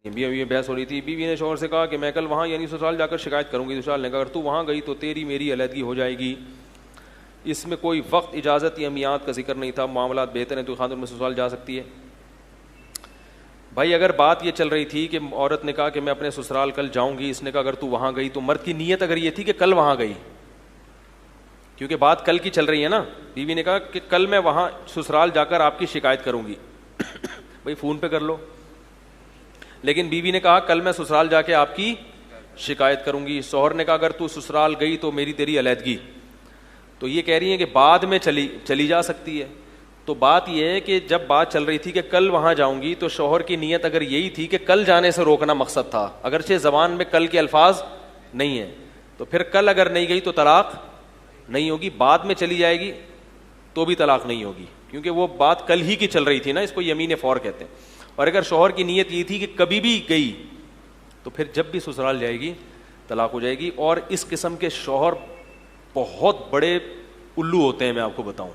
بیوی بحث ہو رہی تھی. بیوی نے شوہر سے کہا کہ میں کل وہاں یعنی سسرال جا کر شکایت کروں گی. سسرال نے کہا اگر تو وہاں گئی تو تیری میری علیحدگی ہو جائے گی. اس میں کوئی وقت, اجازت یا میعاد کا ذکر نہیں تھا. معاملات بہتر ہیں تو خاتون میں سسرال جا سکتی ہے. بھائی اگر بات یہ چل رہی تھی کہ عورت نے کہا کہ میں اپنے سسرال کل جاؤں گی, اس نے کہا اگر تو وہاں گئی, تو مرد کی نیت اگر یہ تھی کہ کل وہاں گئی, کیونکہ بات کل کی چل رہی ہے نا. بیوی نے کہا کہ کل میں وہاں سسرال جا کر آپ کی شکایت کروں گی. بھائی فون پہ کر لو. لیکن بیوی نے کہا کل میں سسرال جا کے آپ کی شکایت کروں گی. شوہر نے کہا اگر تو سسرال گئی تو میری تیری علیحدگی. تو یہ کہہ رہی ہیں کہ بعد میں چلی جا سکتی ہے. تو بات یہ ہے کہ جب بات چل رہی تھی کہ کل وہاں جاؤں گی, تو شوہر کی نیت اگر یہی تھی کہ کل جانے سے روکنا مقصد تھا, اگرچہ زبان میں کل کے الفاظ نہیں ہیں, تو پھر کل اگر نہیں گئی تو طلاق نہیں ہوگی. بعد میں چلی جائے گی تو بھی طلاق نہیں ہوگی, کیونکہ وہ بات کل ہی کی چل رہی تھی نا. اس کو یمین فور کہتے ہیں. اور اگر شوہر کی نیت یہ تھی کہ کبھی بھی گئی, تو پھر جب بھی سسرال جائے گی طلاق ہو جائے گی. اور اس قسم کے شوہر بہت بڑے الو ہوتے ہیں. میں آپ کو بتاؤں,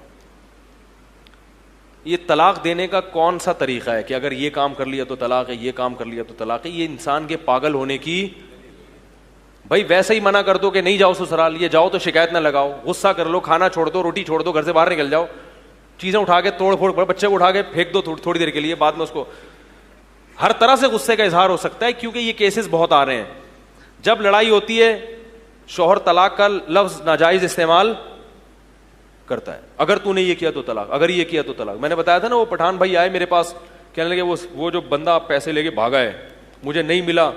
یہ طلاق دینے کا کون سا طریقہ ہے کہ اگر یہ کام کر لیا تو طلاق ہے, یہ کام کر لیا تو طلاق ہے. یہ انسان کے پاگل ہونے کی. بھائی ویسے ہی منع کر دو کہ نہیں جاؤ سسرال, یہ جاؤ تو شکایت نہ لگاؤ, غصہ کر لو, کھانا چھوڑ دو, روٹی چھوڑ دو, گھر سے باہر نکل جاؤ, چیزیں اٹھا کے توڑ پھوڑ, بچے کو اٹھا کے پھینک دو تھوڑی دیر کے لیے, بعد میں اس کو ہر طرح سے غصے کا اظہار ہو سکتا ہے, کیونکہ یہ کیسز بہت آ رہے ہیں. جب لڑائی ہوتی ہے شوہر طلاق کا لفظ ناجائز استعمال کرتا ہے. اگر تو نے یہ کیا تو طلاق, اگر یہ کیا تو طلاق. میں نے بتایا تھا نا, وہ پٹھان بھائی آئے میرے پاس, کہنے لگے وہ جو بندہ پیسے لے کے بھاگا ہے مجھے نہیں ملا,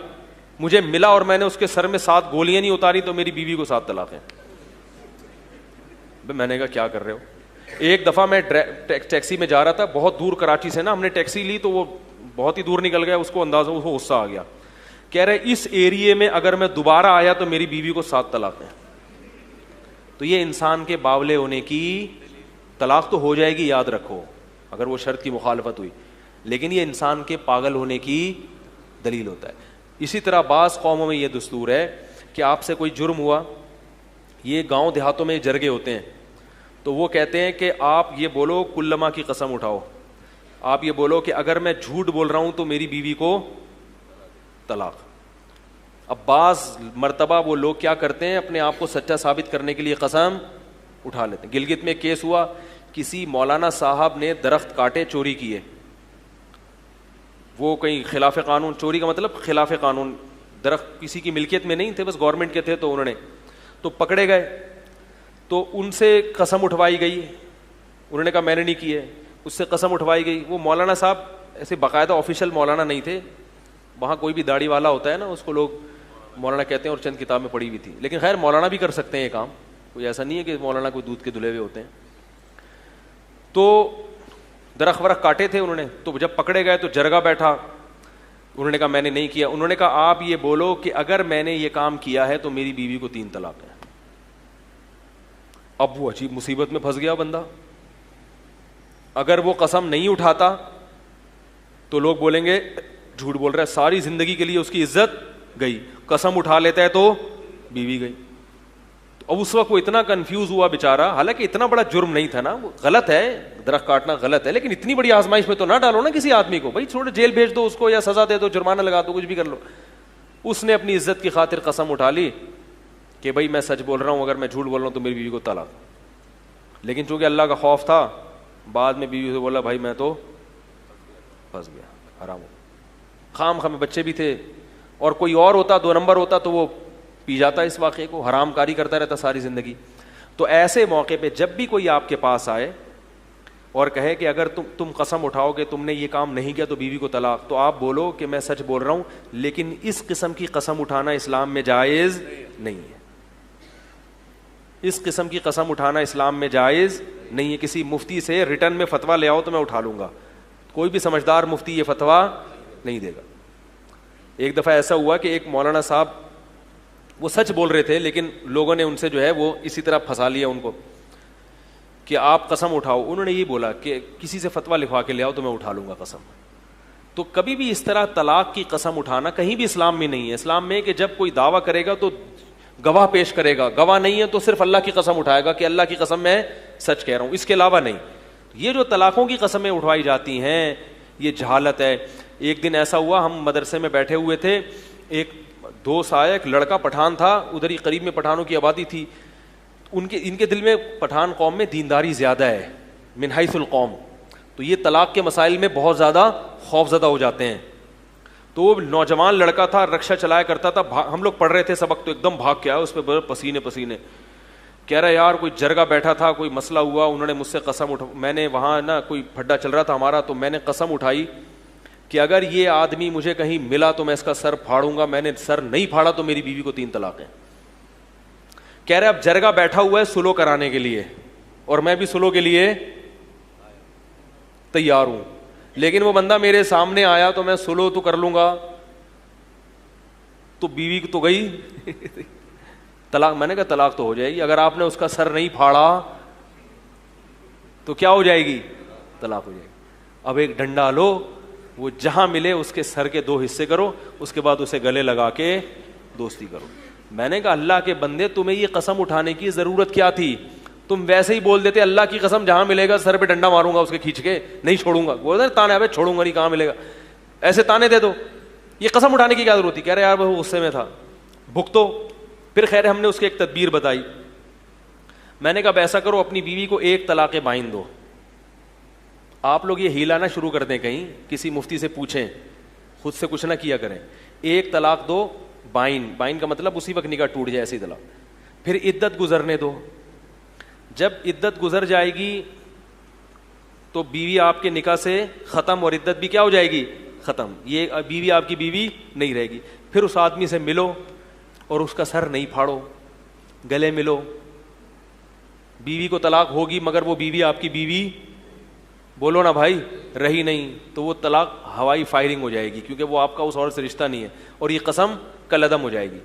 مجھے ملا اور میں نے اس کے سر میں 7 گولیاں نہیں اتاری تو میری بیوی کو 7 طلاق ہیں. میں نے کہا کیا کر رہے ہو. ایک دفعہ میں ٹیکسی میں جا رہا تھا, بہت دور کراچی سے نا, ہم نے ٹیکسی لی تو وہ بہت ہی دور نکل گیا, اس کو اندازہ, اس کو غصہ آ گیا. کہہ رہے اس ایریے میں اگر میں دوبارہ آیا تو میری بیوی کو 7 طلاق ہیں. تو یہ انسان کے باولے ہونے کی, طلاق تو ہو جائے گی یاد رکھو اگر وہ شرط کی مخالفت ہوئی, لیکن یہ انسان کے پاگل ہونے کی دلیل ہوتا ہے. اسی طرح بعض قوموں میں یہ دستور ہے کہ آپ سے کوئی جرم ہوا, یہ گاؤں دیہاتوں میں جرگے ہوتے ہیں, تو وہ کہتے ہیں کہ آپ یہ بولو کلما کی قسم اٹھاؤ, آپ یہ بولو کہ اگر میں جھوٹ بول رہا ہوں تو میری بیوی کو طلاق. اب بعض مرتبہ وہ لوگ کیا کرتے ہیں, اپنے آپ کو سچا ثابت کرنے کے لیے قسم اٹھا لیتے ہیں. گلگت میں کیس ہوا, کسی مولانا صاحب نے درخت کاٹے, چوری کیے, وہ کہیں خلاف قانون, چوری کا مطلب خلاف قانون, درخت کسی کی ملکیت میں نہیں تھے, بس گورنمنٹ کے تھے, تو انہوں نے تو پکڑے گئے, تو ان سے قسم اٹھوائی گئی, انہوں نے کہا میں نے نہیں کیے, اس سے قسم اٹھوائی گئی. وہ مولانا صاحب ایسے باقاعدہ آفیشیل مولانا نہیں تھے, وہاں کوئی بھی داڑھی والا ہوتا ہے نا اس کو لوگ مولانا کہتے ہیں, اور چند کتاب میں پڑھی ہوئی تھی. لیکن خیر مولانا بھی کر سکتے ہیں یہ کام, کوئی ایسا نہیں ہے کہ مولانا کوئی دودھ کے دھلے ہوئے ہوتے ہیں. تو درخت ورخت کاٹے تھے انہوں نے, تو جب پکڑے گئے تو جرگا بیٹھا, انہوں نے کہا میں نے نہیں کیا. انہوں نے کہا آپ یہ بولو کہ اگر میں نے یہ کام کیا ہے تو میری بیوی کو 3 طلاق ہیں. اب وہ عجیب مصیبت میں پھنس گیا بندہ. اگر وہ قسم نہیں اٹھاتا تو لوگ بولیں گے جھوٹ بول رہا ہے, ساری زندگی کے لیے اس کی عزت گئی. قسم اٹھا لیتا ہے تو بیوی گئی. اب اس وقت وہ اتنا کنفیوز ہوا بیچارہ, حالانکہ اتنا بڑا جرم نہیں تھا نا, وہ غلط ہے, درخت کاٹنا غلط ہے, لیکن اتنی بڑی آزمائش میں تو نہ ڈالو نا کسی آدمی کو. بھائی چھوڑو, جیل بھیج دو اس کو, یا سزا دے دو, جرمانہ لگا دو, کچھ بھی کر لو. اس نے اپنی عزت کی خاطر قسم اٹھا لی کہ بھائی میں سچ بول رہا ہوں, اگر میں جھوٹ بول رہا ہوں تو میری بیوی کو طلاق. لیکن چونکہ اللہ کا خوف تھا, بعد میں بیوی سے بولا بھائی میں تو پھنس گیا, حرام ہو. خام خام بچے بھی تھے, اور کوئی اور ہوتا 2 نمبر ہوتا تو وہ پی جاتا اس واقعے کو, حرام کاری کرتا رہتا ساری زندگی. تو ایسے موقع پہ جب بھی کوئی آپ کے پاس آئے اور کہے کہ اگر تم قسم اٹھاؤ کہ تم نے یہ کام نہیں کیا تو بیوی کو طلاق, تو آپ بولو کہ میں سچ بول رہا ہوں, لیکن اس قسم کی قسم اٹھانا اسلام میں جائز نہیں ہے. اس قسم کی قسم اٹھانا اسلام میں جائز نہیں ہے. کسی مفتی سے ریٹرن میں فتویٰ لے آؤ تو میں اٹھا لوں گا, کوئی بھی سمجھدار مفتی یہ فتویٰ نہیں دے گا. ایک دفعہ ایسا ہوا کہ ایک مولانا صاحب وہ سچ بول رہے تھے, لیکن لوگوں نے ان سے جو ہے وہ اسی طرح پھنسا لیا ان کو کہ آپ قسم اٹھاؤ. انہوں نے یہ بولا کہ کسی سے فتویٰ لکھوا کے لے آؤ تو میں اٹھا لوں گا قسم. تو کبھی بھی اس طرح طلاق کی قسم اٹھانا کہیں بھی اسلام میں نہیں ہے. اسلام میں کہ جب کوئی دعویٰ کرے گا تو گواہ پیش کرے گا, گواہ نہیں ہے تو صرف اللہ کی قسم اٹھائے گا کہ اللہ کی قسم میں سچ کہہ رہا ہوں, اس کے علاوہ نہیں. یہ جو طلاقوں کی قسمیں اٹھوائی جاتی ہیں یہ جہالت ہے. ایک دن ایسا ہوا, ہم مدرسے میں بیٹھے ہوئے تھے, ایک دوست آیا, ایک لڑکا پٹھان تھا, ادھر ہی قریب میں پٹھانوں کی آبادی تھی, ان کے دل میں پٹھان قوم میں دینداری زیادہ ہے من حیث القوم, تو یہ طلاق کے مسائل میں بہت زیادہ خوف زدہ ہو جاتے ہیں. تو وہ نوجوان لڑکا تھا, رکشہ چلایا کرتا تھا, ہم لوگ پڑھ رہے تھے سبق, تو ایک دم بھاگ کے آیا, اس پہ پسینے پسینے, کہہ رہا یار کوئی جرگہ بیٹھا تھا, کوئی مسئلہ ہوا, انہوں نے مجھ سے قسم میں نے وہاں نا کوئی پھڈا چل رہا تھا ہمارا, تو میں نے قسم اٹھائی کہ اگر یہ آدمی مجھے کہیں ملا تو میں اس کا سر پھاڑوں گا, میں نے سر نہیں پھاڑا تو میری بیوی کو 3 طلاقیں. کہہ رہے اب جرگہ بیٹھا ہوا ہے سلو کرانے کے لیے, اور میں بھی سلو کے لیے تیار ہوں, لیکن وہ بندہ میرے سامنے آیا تو میں سلو تو کر لوں گا, تو بیوی تو گئی طلاق. میں نے کہا طلاق تو ہو جائے گی, اگر آپ نے اس کا سر نہیں پھاڑا تو کیا ہو جائے گی, طلاق ہو جائے گی. اب ایک ڈنڈا لو, وہ جہاں ملے اس کے سر کے 2 حصے کرو, اس کے بعد اسے گلے لگا کے دوستی کرو. میں نے کہا اللہ کے بندے تمہیں یہ قسم اٹھانے کی ضرورت کیا تھی, تم ویسے ہی بول دیتے اللہ کی قسم جہاں ملے گا سر پہ ڈنڈا ماروں گا اس کے کھینچ کے, نہیں چھوڑوں گا. بولتے تانے ابے چھوڑوں گا نہیں, کہاں ملے گا, ایسے تانے دے دو, یہ قسم اٹھانے کی کیا ضرورت تھی. کہہ رہے یار وہ غصے میں تھا, بھگتو. پھر خیر ہم نے اس کی ایک تدبیر بتائی. میں نے کہا ایسا کرو اپنی بیوی کو 1 طلاق بائن دو. آپ لوگ یہ ہیلا نہ شروع کر دیں, کہیں کسی مفتی سے پوچھیں, خود سے کچھ نہ کیا کریں. 1 طلاق دو بائن, بائن کا مطلب اسی وقت نکاح ٹوٹ جائے, ایسی طلاق. پھر عدت گزرنے دو, جب عدت گزر جائے گی تو بیوی آپ کے نکاح سے ختم, اور عدت بھی کیا ہو جائے گی, ختم. یہ بیوی آپ کی بیوی نہیں رہے گی. پھر اس آدمی سے ملو اور اس کا سر نہیں پھاڑو, گلے ملو. بیوی کو طلاق ہوگی مگر وہ بیوی آپ کی بیوی, بولو نا بھائی, رہی نہیں, تو وہ طلاق ہوائی فائرنگ ہو جائے گی, کیونکہ وہ آپ کا اس عورت سے رشتہ نہیں ہے, اور یہ قسم کل عدم ہو جائے گی.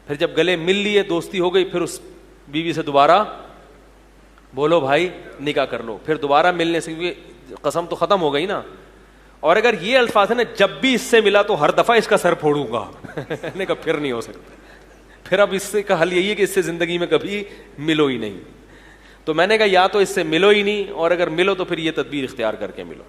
پھر جب گلے مل لیے, دوستی ہو گئی, پھر اس بیوی سے دوبارہ بولو بھائی نکاح کر لو. پھر دوبارہ ملنے سے, کیونکہ قسم تو ختم ہو گئی نا. اور اگر یہ الفاظ ہے نا, جب بھی اس سے ملا تو ہر دفعہ اس کا سر پھوڑوں گا, نے کہا پھر نہیں ہو سکتا. پھر اب اس سے کا حل یہی ہے کہ اس سے زندگی میں کبھی ملو ہی نہیں. تو میں نے کہا یا تو اس سے ملو ہی نہیں, اور اگر ملو تو پھر یہ تدبیر اختیار کر کے ملو.